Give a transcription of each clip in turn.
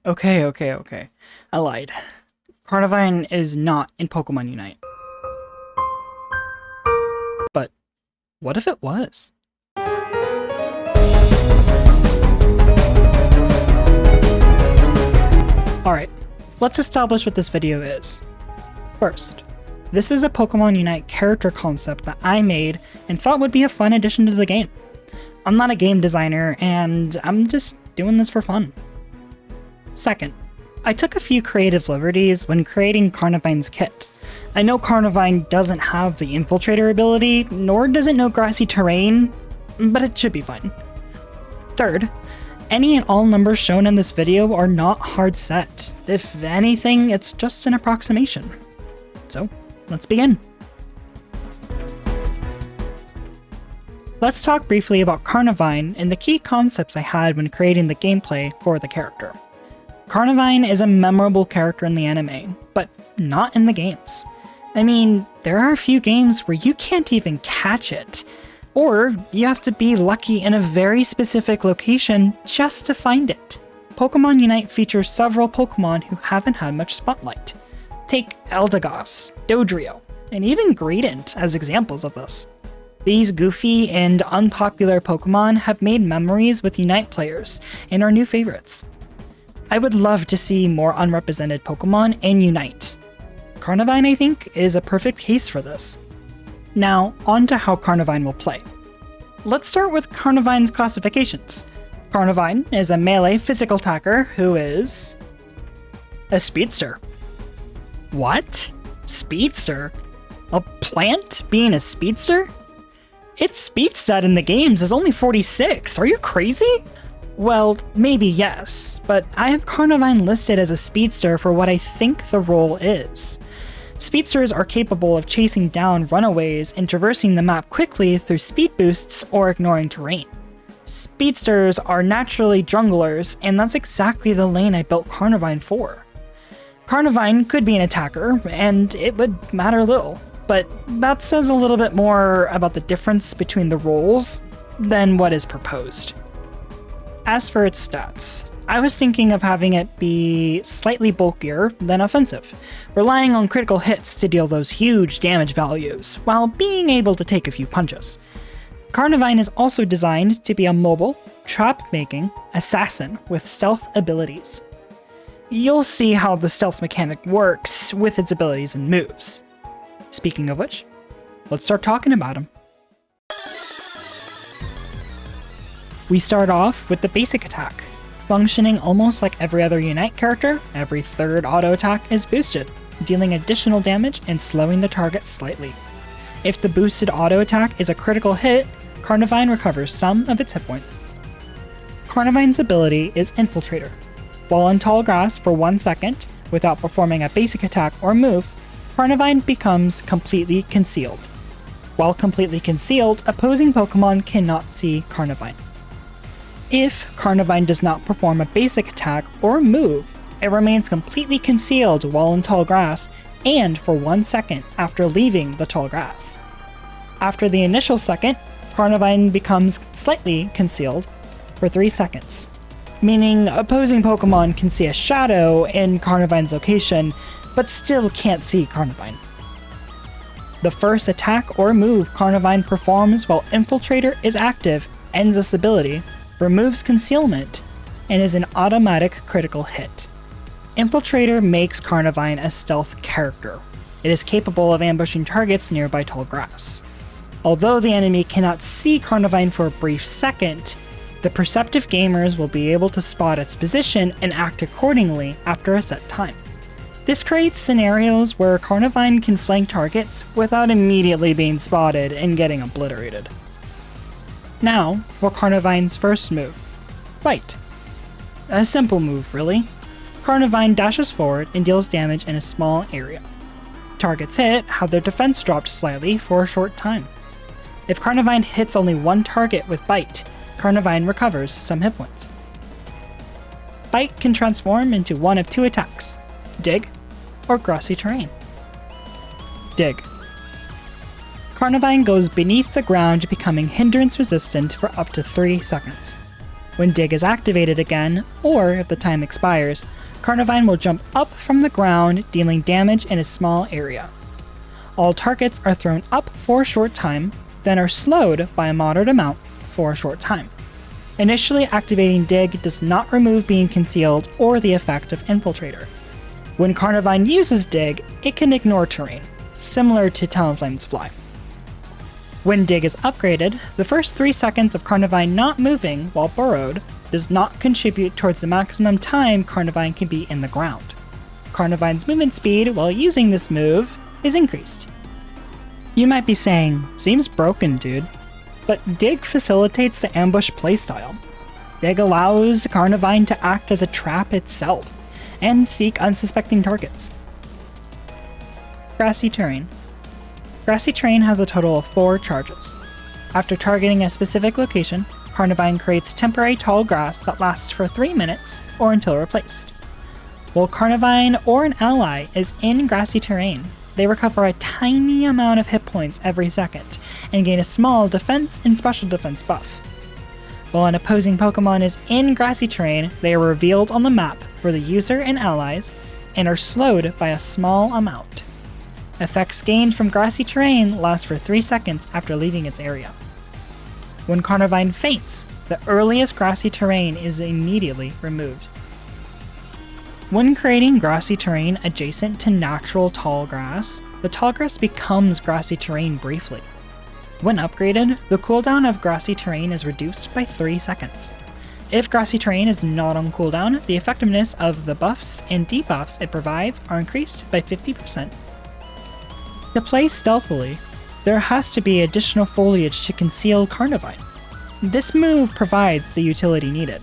Okay. I lied. Carnivine is not in Pokemon Unite. But what if it was? Alright, let's establish what this video is. First, this is a Pokemon Unite character concept that I made and thought would be a fun addition to the game. I'm not a game designer, and I'm just doing this for fun. Second, I took a few creative liberties when creating Carnivine's kit. I know Carnivine doesn't have the Infiltrator ability, nor does it know Grassy Terrain, but it should be fine. Third, any and all numbers shown in this video are not hard set. If anything, it's just an approximation. So, let's begin. Let's talk briefly about Carnivine and the key concepts I had when creating the gameplay for the character. Carnivine is a memorable character in the anime, but not in the games. I mean, there are a few games where you can't even catch it, or you have to be lucky in a very specific location just to find it. Pokemon Unite features several Pokemon who haven't had much spotlight. Take Eldegoss, Dodrio, and even Greedent as examples of this. These goofy and unpopular Pokemon have made memories with Unite players and are new favorites. I would love to see more unrepresented Pokemon in Unite. Carnivine, I think, is a perfect case for this. Now, on to how Carnivine will play. Let's start with Carnivine's classifications. Carnivine is a melee physical attacker who is a speedster. What? Speedster? A plant being a speedster? Its speed stat in the games is only 46, are you crazy? Well, maybe yes, but I have Carnivine listed as a speedster for what I think the role is. Speedsters are capable of chasing down runaways and traversing the map quickly through speed boosts or ignoring terrain. Speedsters are naturally junglers, and that's exactly the lane I built Carnivine for. Carnivine could be an attacker, and it would matter little, but that says a little bit more about the difference between the roles than what is proposed. As for its stats, I was thinking of having it be slightly bulkier than offensive, relying on critical hits to deal those huge damage values, while being able to take a few punches. Carnivine is also designed to be a mobile, trap-making assassin with stealth abilities. You'll see how the stealth mechanic works with its abilities and moves. Speaking of which, let's start talking about him. We start off with the basic attack. Functioning almost like every other Unite character, every third auto attack is boosted, dealing additional damage and slowing the target slightly. If the boosted auto attack is a critical hit, Carnivine recovers some of its hit points. Carnivine's ability is Infiltrator. While in tall grass for 1 second, without performing a basic attack or move, Carnivine becomes completely concealed. While completely concealed, opposing Pokemon cannot see Carnivine. If Carnivine does not perform a basic attack or move, it remains completely concealed while in tall grass and for 1 second after leaving the tall grass. After the initial second, Carnivine becomes slightly concealed for 3 seconds, meaning opposing Pokemon can see a shadow in Carnivine's location, but still can't see Carnivine. The first attack or move Carnivine performs while Infiltrator is active ends this ability, removes concealment, and is an automatic critical hit. Infiltrator makes Carnivine a stealth character. It is capable of ambushing targets nearby tall grass. Although the enemy cannot see Carnivine for a brief second, the perceptive gamers will be able to spot its position and act accordingly after a set time. This creates scenarios where Carnivine can flank targets without immediately being spotted and getting obliterated. Now, for Carnivine's first move, Bite. A simple move, really. Carnivine dashes forward and deals damage in a small area. Targets hit have their defense dropped slightly for a short time. If Carnivine hits only one target with Bite, Carnivine recovers some hit points. Bite can transform into one of 2 attacks, Dig or Grassy Terrain. Dig. Carnivine goes beneath the ground, becoming hindrance resistant for up to 3 seconds. When Dig is activated again, or if the time expires, Carnivine will jump up from the ground, dealing damage in a small area. All targets are thrown up for a short time, then are slowed by a moderate amount for a short time. Initially activating Dig does not remove being concealed or the effect of Infiltrator. When Carnivine uses Dig, it can ignore terrain, similar to Talonflame's Fly. When Dig is upgraded, the first 3 seconds of Carnivine not moving while burrowed does not contribute towards the maximum time Carnivine can be in the ground. Carnivine's movement speed while using this move is increased. You might be saying, seems broken, dude. But Dig facilitates the ambush playstyle. Dig allows Carnivine to act as a trap itself, and seek unsuspecting targets. Grassy Terrain. Grassy Terrain has a total of 4 charges. After targeting a specific location, Carnivine creates temporary tall grass that lasts for 3 minutes, or until replaced. While Carnivine or an ally is in Grassy Terrain, they recover a tiny amount of hit points every second, and gain a small defense and special defense buff. While an opposing Pokémon is in Grassy Terrain, they are revealed on the map for the user and allies, and are slowed by a small amount. Effects gained from Grassy Terrain last for 3 seconds after leaving its area. When Carnivine faints, the earliest Grassy Terrain is immediately removed. When creating Grassy Terrain adjacent to natural tall grass, the tall grass becomes Grassy Terrain briefly. When upgraded, the cooldown of Grassy Terrain is reduced by 3 seconds. If Grassy Terrain is not on cooldown, the effectiveness of the buffs and debuffs it provides are increased by 50%. To play stealthily, there has to be additional foliage to conceal Carnivine. This move provides the utility needed.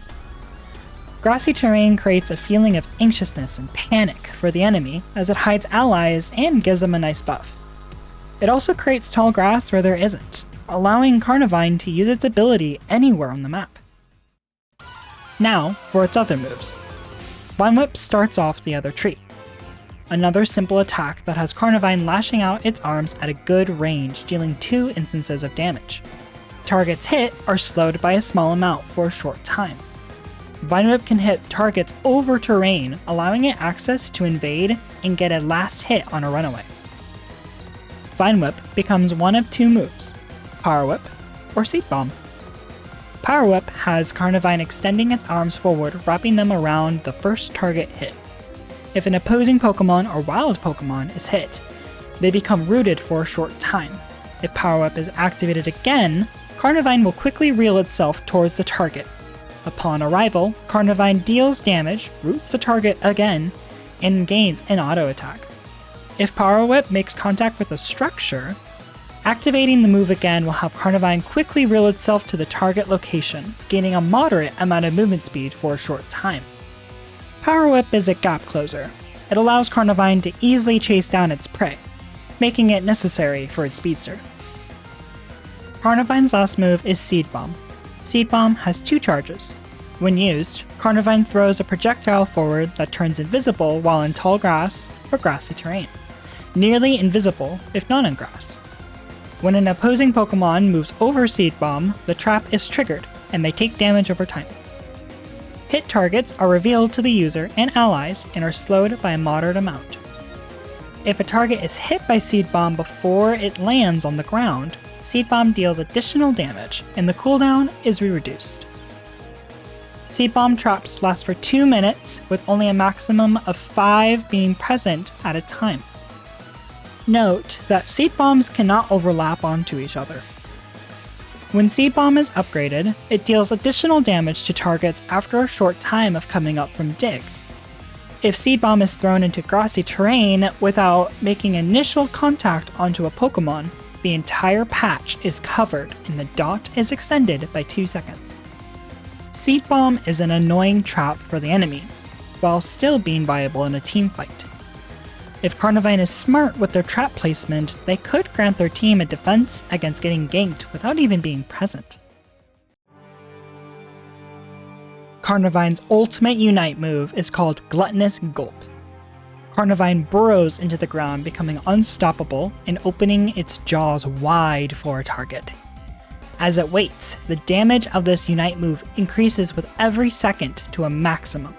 Grassy Terrain creates a feeling of anxiousness and panic for the enemy as it hides allies and gives them a nice buff. It also creates tall grass where there isn't, allowing Carnivine to use its ability anywhere on the map. Now for its other moves. Vine Whip starts off the other tree. Another simple attack that has Carnivine lashing out its arms at a good range, dealing 2 instances of damage. Targets hit are slowed by a small amount for a short time. Vine Whip can hit targets over terrain, allowing it access to invade and get a last hit on a runaway. Vine Whip becomes one of 2 moves, Power Whip or Seed Bomb. Power Whip has Carnivine extending its arms forward, wrapping them around the first target hit. If an opposing Pokémon or wild Pokémon is hit, they become rooted for a short time. If Power Whip is activated again, Carnivine will quickly reel itself towards the target. Upon arrival, Carnivine deals damage, roots the target again, and gains an auto attack. If Power Whip makes contact with a structure, activating the move again will have Carnivine quickly reel itself to the target location, gaining a moderate amount of movement speed for a short time. Power Whip is a gap closer. It allows Carnivine to easily chase down its prey, making it necessary for its speedster. Carnivine's last move is Seed Bomb. Seed Bomb has 2 charges. When used, Carnivine throws a projectile forward that turns invisible while in tall grass or grassy terrain, nearly invisible if not in grass. When an opposing Pokémon moves over Seed Bomb, the trap is triggered and they take damage over time. Hit targets are revealed to the user and allies and are slowed by a moderate amount. If a target is hit by Seed Bomb before it lands on the ground, Seed Bomb deals additional damage, and the cooldown is reduced. Seed Bomb traps last for 2 minutes, with only a maximum of 5 being present at a time. Note that Seed Bombs cannot overlap onto each other. When Seed Bomb is upgraded, it deals additional damage to targets after a short time of coming up from Dig. If Seed Bomb is thrown into grassy terrain without making initial contact onto a Pokémon, the entire patch is covered and the dot is extended by 2 seconds. Seed Bomb is an annoying trap for the enemy, while still being viable in a team fight. If Carnivine is smart with their trap placement, they could grant their team a defense against getting ganked without even being present. Carnivine's ultimate Unite move is called Gluttonous Gulp. Carnivine burrows into the ground, becoming unstoppable and opening its jaws wide for a target. As it waits, the damage of this Unite move increases with every second to a maximum.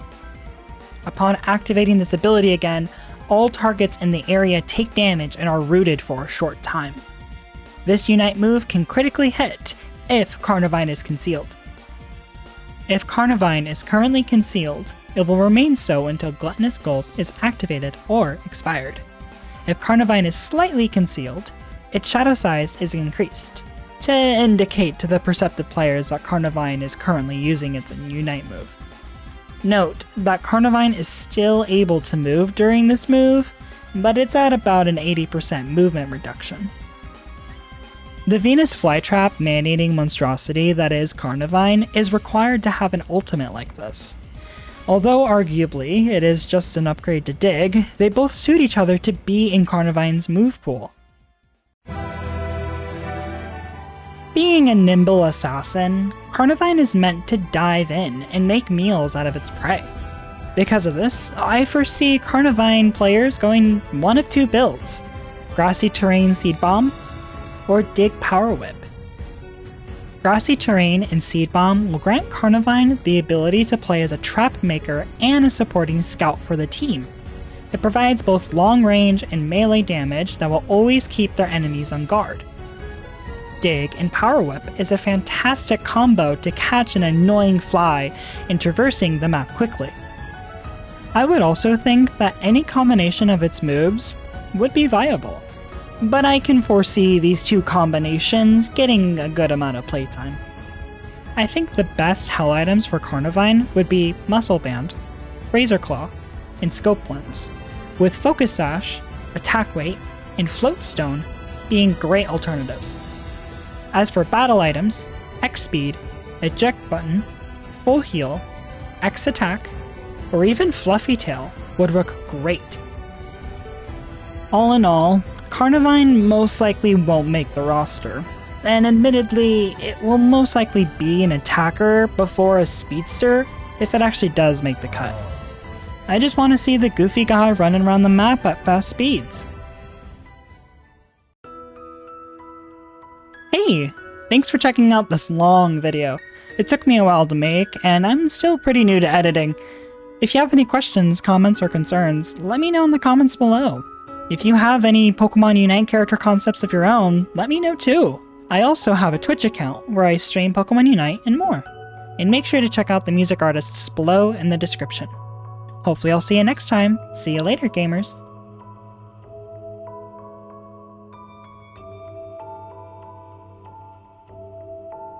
Upon activating this ability again, all targets in the area take damage and are rooted for a short time. This Unite move can critically hit if Carnivine is concealed. If Carnivine is currently concealed, it will remain so until Gluttonous Gulp is activated or expired. If Carnivine is slightly concealed, its shadow size is increased, to indicate to the perceptive players that Carnivine is currently using its Unite move. Note that Carnivine is still able to move during this move, but it's at about an 80% movement reduction. The Venus flytrap man-eating monstrosity that is Carnivine is required to have an ultimate like this. Although arguably it is just an upgrade to Dig, they both suit each other to be in Carnivine's move pool. Being a nimble assassin, Carnivine is meant to dive in and make meals out of its prey. Because of this, I foresee Carnivine players going one of two builds: Grassy Terrain Seed Bomb or Dig Power Whip. Grassy Terrain and Seed Bomb will grant Carnivine the ability to play as a trap maker and a supporting scout for the team. It provides both long range and melee damage that will always keep their enemies on guard. Dig and Power Whip is a fantastic combo to catch an annoying fly and traversing the map quickly. I would also think that any combination of its moves would be viable, but I can foresee these two combinations getting a good amount of playtime. I think the best hell items for Carnivine would be Muscle Band, Razor Claw, and Scope Lens, with Focus Sash, Attack Weight, and Float Stone being great alternatives. As for battle items, X Speed, Eject Button, Full Heal, X Attack, or even Fluffy Tail would work great. All in all, Carnivine most likely won't make the roster, and admittedly, it will most likely be an attacker before a speedster if it actually does make the cut. I just want to see the goofy guy running around the map at fast speeds. Hey! Thanks for checking out this long video. It took me a while to make, and I'm still pretty new to editing. If you have any questions, comments, or concerns, let me know in the comments below. If you have any Pokemon Unite character concepts of your own, let me know too. I also have a Twitch account where I stream Pokemon Unite and more. And make sure to check out the music artists below in the description. Hopefully I'll see you next time. See you later, gamers.